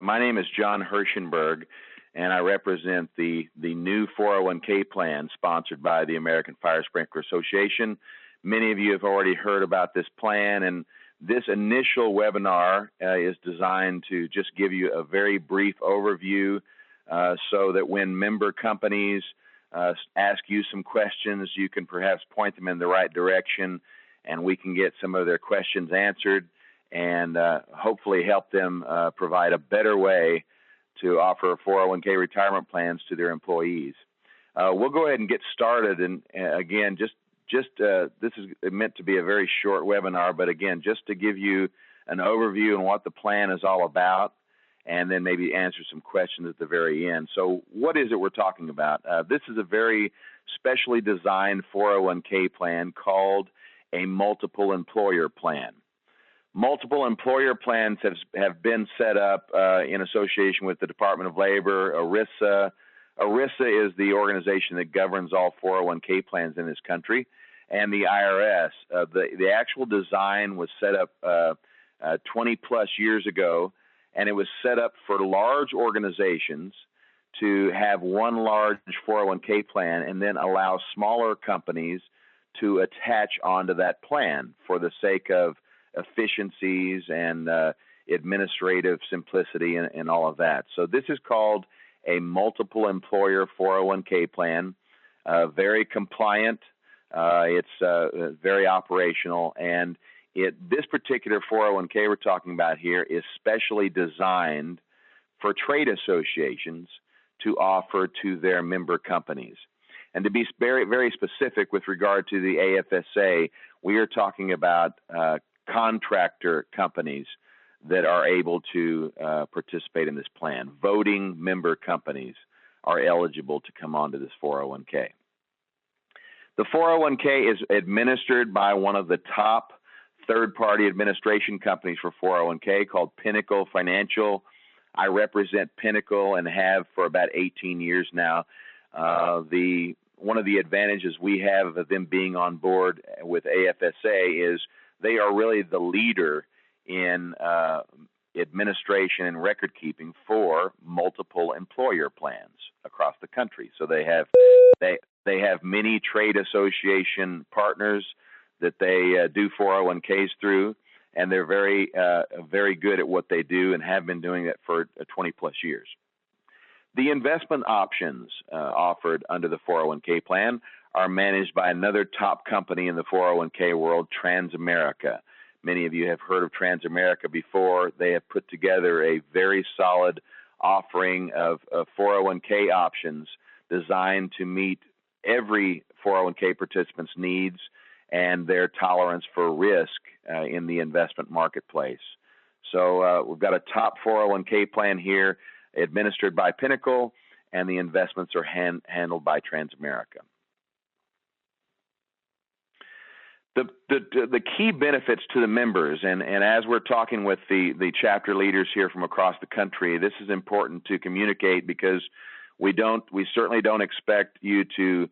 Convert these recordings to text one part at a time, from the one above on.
My name is John Hirschenberg, and I represent the new 401k plan sponsored by the American Fire Sprinkler Association. Many of you have already heard about this plan, and this initial webinar is designed to just give you a very brief overview so that when member companies ask you some questions, you can perhaps point them in the right direction, and we can get some of their questions answered and hopefully help them provide a better way to offer 401k retirement plans to their employees. We'll go ahead and get started, and again, this is meant to be a very short webinar, but again, just to give you an overview on what the plan is all about, and then maybe answer some questions at the very end. So what is it we're talking about? This is a very specially designed 401k plan called a multiple employer plan. Multiple employer plans have been set up in association with the Department of Labor, AFSA. AFSA is the organization that governs all 401k plans in this country, and the IRS. The actual design was set up 20 plus years ago, and it was set up for large organizations to have one large 401k plan and then allow smaller companies to attach onto that plan for the sake of efficiencies and administrative simplicity and all of that. So this is called a multiple employer 401k plan, very compliant. It's very operational, and this particular 401k we're talking about here is specially designed for trade associations to offer to their member companies. And to be very, very specific with regard to the AFSA, we are talking about contractor companies that are able to participate in this plan. Voting member companies are eligible to come onto this 401k. The 401k is administered by one of the top third-party administration companies for 401k called Pinnacle Financial. I represent Pinnacle and have for about 18 years now. One of the advantages we have of them being on board with AFSA is they are really the leader in administration and record keeping for multiple employer plans across the country. So they have many trade association partners that they do 401ks through, and they're very good at what they do and have been doing it for 20 plus years. The investment options offered under the 401k plan are managed by another top company in the 401k world, Transamerica. Many of you have heard of Transamerica before. They have put together a very solid offering of 401k options designed to meet every 401k participant's needs and their tolerance for risk in the investment marketplace. So we've got a top 401k plan here administered by Pinnacle, and the investments are handled by Transamerica. The key benefits to the members, and as we're talking with the chapter leaders here from across the country, this is important to communicate because we certainly don't expect you to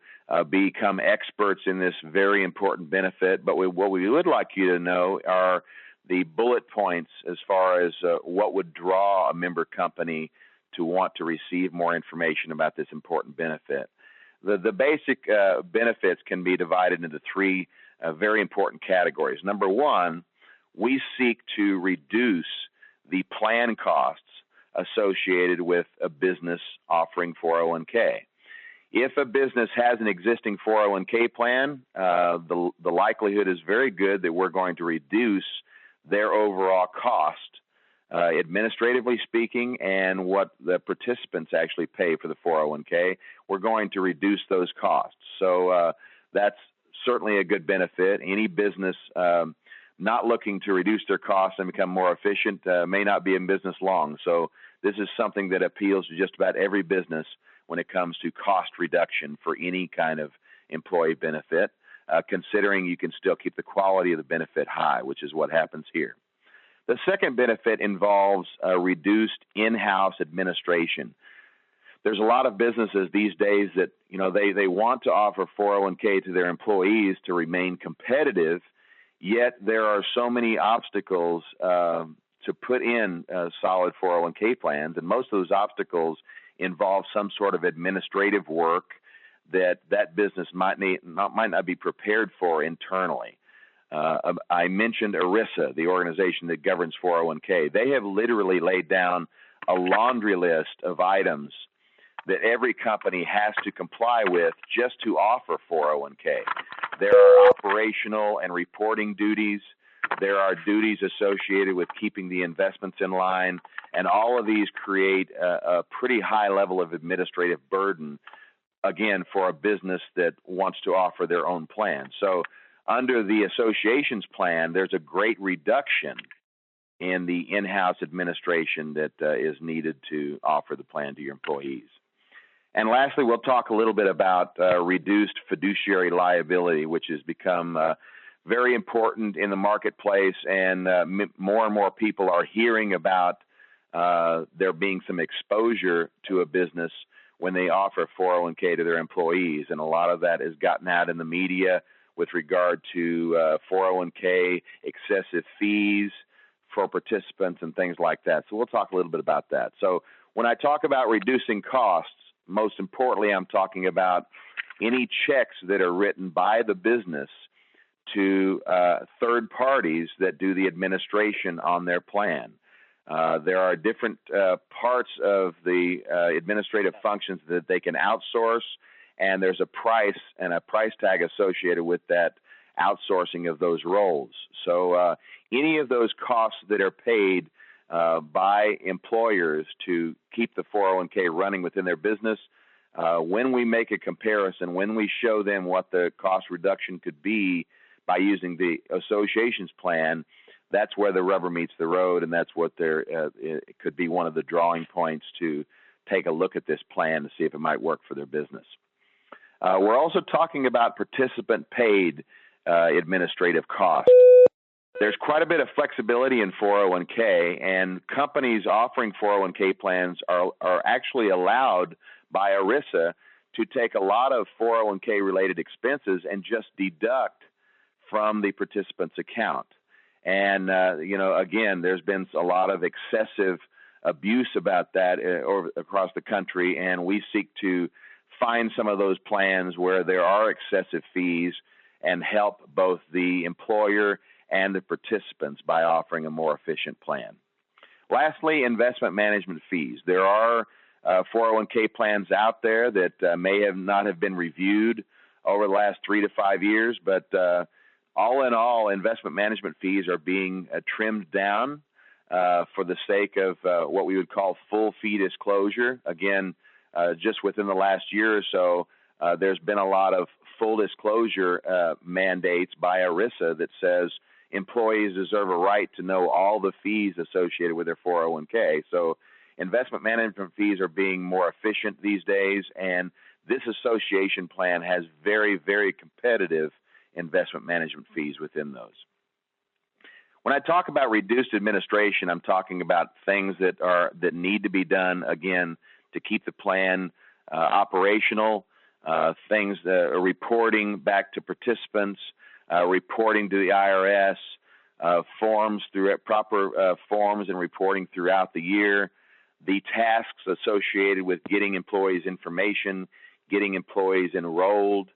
become experts in this very important benefit, but what we would like you to know are the bullet points as far as what would draw a member company to want to receive more information about this important benefit. The basic benefits can be divided into three very important categories. Number one, we seek to reduce the plan costs associated with a business offering 401k. If a business has an existing 401k plan, the likelihood is very good that we're going to reduce their overall cost, administratively speaking, and what the participants actually pay for the 401k. We're going to reduce those costs. So that's certainly a good benefit. Any business not looking to reduce their costs and become more efficient may not be in business long. So this is something that appeals to just about every business when it comes to cost reduction for any kind of employee benefit, considering you can still keep the quality of the benefit high, which is what happens here. The second benefit involves reduced in-house administration. There's a lot of businesses these days that, they want to offer 401k to their employees to remain competitive, yet there are so many obstacles to put in solid 401k plans, and most of those obstacles involve some sort of administrative work that business might not be prepared for internally. I mentioned AFSA, the organization that governs 401k. They have literally laid down a laundry list of items that every company has to comply with just to offer 401k. There are operational and reporting duties. There are duties associated with keeping the investments in line, and all of these create a pretty high level of administrative burden, again, for a business that wants to offer their own plan. So under the association's plan, there's a great reduction in the in-house administration that is needed to offer the plan to your employees. And lastly, we'll talk a little bit about reduced fiduciary liability, which has become very important in the marketplace, and more and more people are hearing about there being some exposure to a business when they offer 401k to their employees. And a lot of that has gotten out in the media with regard to 401k excessive fees for participants and things like that. So we'll talk a little bit about that. So when I talk about reducing costs, most importantly, I'm talking about any checks that are written by the business to third parties that do the administration on their plan. There are different parts of the administrative functions that they can outsource, and there's a price and a price tag associated with that outsourcing of those roles. So any of those costs that are paid by employers to keep the 401k running within their business, when we make a comparison, when we show them what the cost reduction could be by using the association's plan, that's where the rubber meets the road, and that's what it could be one of the drawing points to take a look at this plan to see if it might work for their business. We're also talking about participant-paid administrative costs. There's quite a bit of flexibility in 401k, and companies offering 401k plans are actually allowed by AFSA to take a lot of 401k related expenses and just deduct from the participant's account. And, again, there's been a lot of excessive abuse about that across the country, and we seek to find some of those plans where there are excessive fees and help both the employer and the participants by offering a more efficient plan. Lastly, investment management fees. There are 401k plans out there that may not have been reviewed over the last 3 to 5 years, but all in all, investment management fees are being trimmed down for the sake of what we would call full fee disclosure. Again, just within the last year or so, there's been a lot of full disclosure mandates by AFSA that says employees deserve a right to know all the fees associated with their 401k. So investment management fees are being more efficient these days, and this association plan has very, very competitive investment management fees within those. When I talk about reduced administration, I'm talking about things that need to be done, again, to keep the plan operational, things that are reporting back to participants, reporting to the IRS, proper forms and reporting throughout the year, the tasks associated with getting employees information, getting employees enrolled,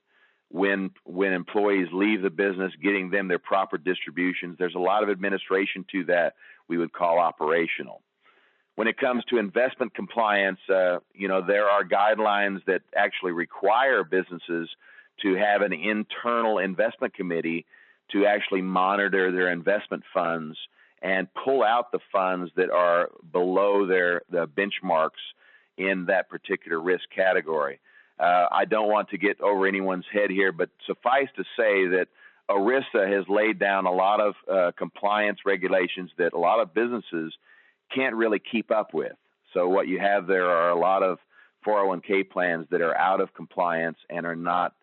when employees leave the business, getting them their proper distributions. There's a lot of administration to that we would call operational. When it comes to investment compliance, there are guidelines that actually require businesses to have an internal investment committee to actually monitor their investment funds and pull out the funds that are below the benchmarks in that particular risk category. I don't want to get over anyone's head here, but suffice to say that AFSA has laid down a lot of compliance regulations that a lot of businesses can't really keep up with. So what you have there are a lot of 401k plans that are out of compliance and are not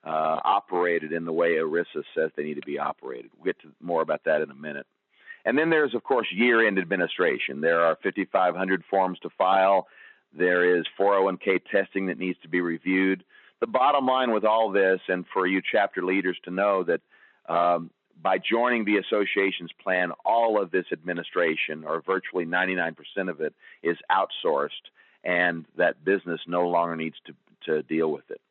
operated in the way AFSA says they need to be operated. We'll get to more about that in a minute. And then there's, of course, year-end administration. There are 5,500 forms to file. There is 401k testing that needs to be reviewed. The bottom line with all this, and for you chapter leaders to know that by joining the association's plan, all of this administration, or virtually 99% of it, is outsourced, and that business no longer needs to deal with it.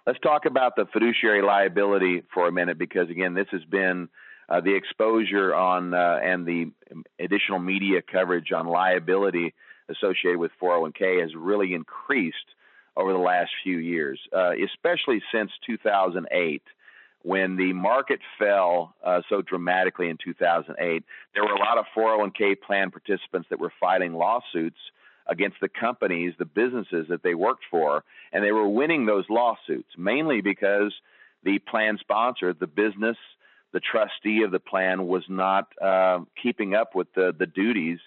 Let's talk about the fiduciary liability for a minute, because again, this has been the exposure on and the additional media coverage on liability associated with 401k has really increased over the last few years, especially since 2008. When the market fell so dramatically in 2008, there were a lot of 401k plan participants that were filing lawsuits against the companies, the businesses that they worked for, and they were winning those lawsuits, mainly because the plan sponsor, the business, the trustee of the plan, was not keeping up with the duties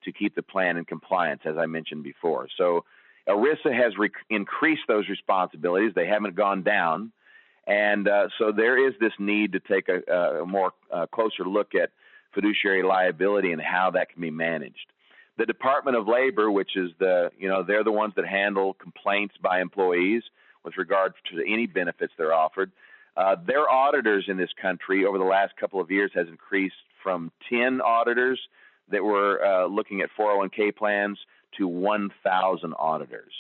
to keep the plan in compliance, as I mentioned before. So ERISA has increased those responsibilities. They haven't gone down. And so there is this need to take a more closer look at fiduciary liability and how that can be managed. The Department of Labor, which is they're the ones that handle complaints by employees with regard to any benefits they're offered. Their auditors in this country over the last couple of years has increased from 10 auditors that were looking at 401k plans to 1,000 auditors.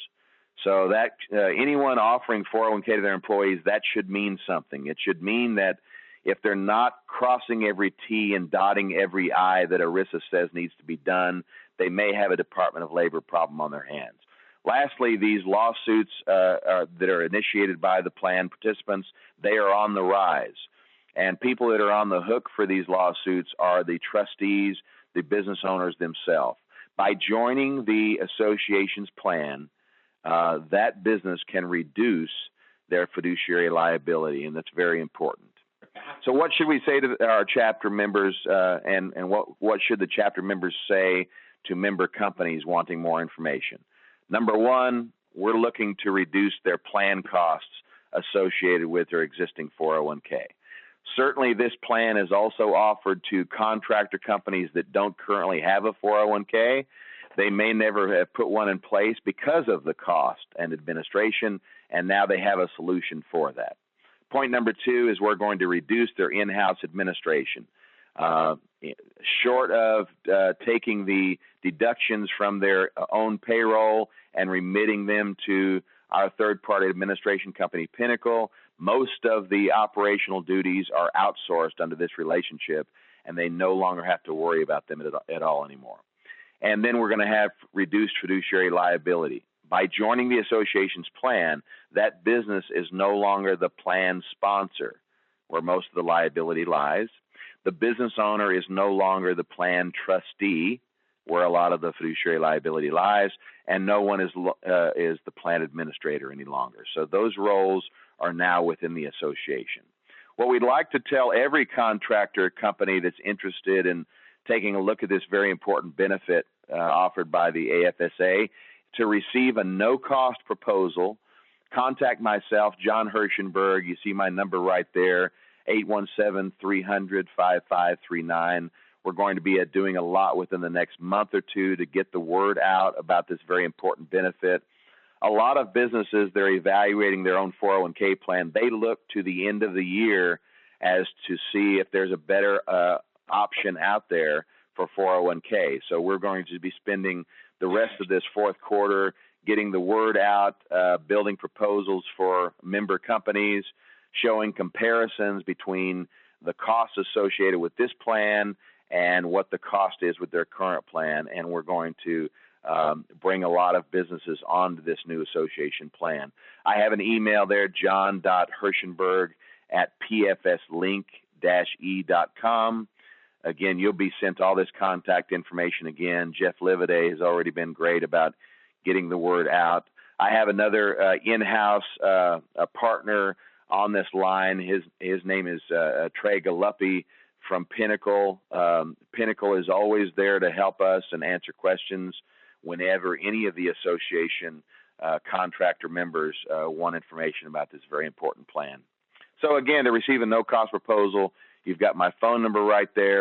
So that anyone offering 401k to their employees, that should mean something. It should mean that if they're not crossing every T and dotting every I that ERISA says needs to be done, they may have a Department of Labor problem on their hands. Lastly, these lawsuits that are initiated by the plan participants, they are on the rise. And people that are on the hook for these lawsuits are the trustees, the business owners themselves. By joining the association's plan, that business can reduce their fiduciary liability, and that's very important. So what should we say to our chapter members, and what should the chapter members say to member companies wanting more information? Number one, we're looking to reduce their plan costs associated with their existing 401k. Certainly, this plan is also offered to contractor companies that don't currently have a 401k. They may never have put one in place because of the cost and administration, and now they have a solution for that. Point number two is we're going to reduce their in-house administration. Short of taking the deductions from their own payroll and remitting them to our third-party administration company, Pinnacle, most of the operational duties are outsourced under this relationship, and they no longer have to worry about them at all anymore. And then we're going to have reduced fiduciary liability. By joining the association's plan, that business is no longer the plan sponsor, where most of the liability lies. The business owner is no longer the plan trustee, where a lot of the fiduciary liability lies, and no one is the plan administrator any longer. So those roles are now within the association. What we'd like to tell every contractor company that's interested in taking a look at this very important benefit offered by the AFSA, to receive a no-cost proposal, contact myself, John Hirschenberg. You see my number right there, 817-300-5539. We're going to be doing a lot within the next month or two to get the word out about this very important benefit. A lot of businesses, they're evaluating their own 401k plan. They look to the end of the year as to see if there's a better option out there for 401k. So we're going to be spending the rest of this fourth quarter getting the word out, building proposals for member companies, showing comparisons between the costs associated with this plan and what the cost is with their current plan. And we're going to bring a lot of businesses onto this new association plan. I have an email there, john.hirschenberg@pfslink-e.com. Again, you'll be sent all this contact information again. Jeff Livaday has already been great about getting the word out. I have another in-house partner on this line. His name is Trey Galuppi from Pinnacle. Pinnacle is always there to help us and answer questions whenever any of the association contractor members want information about this very important plan. So again, to receive a no-cost proposal, you've got my phone number right there.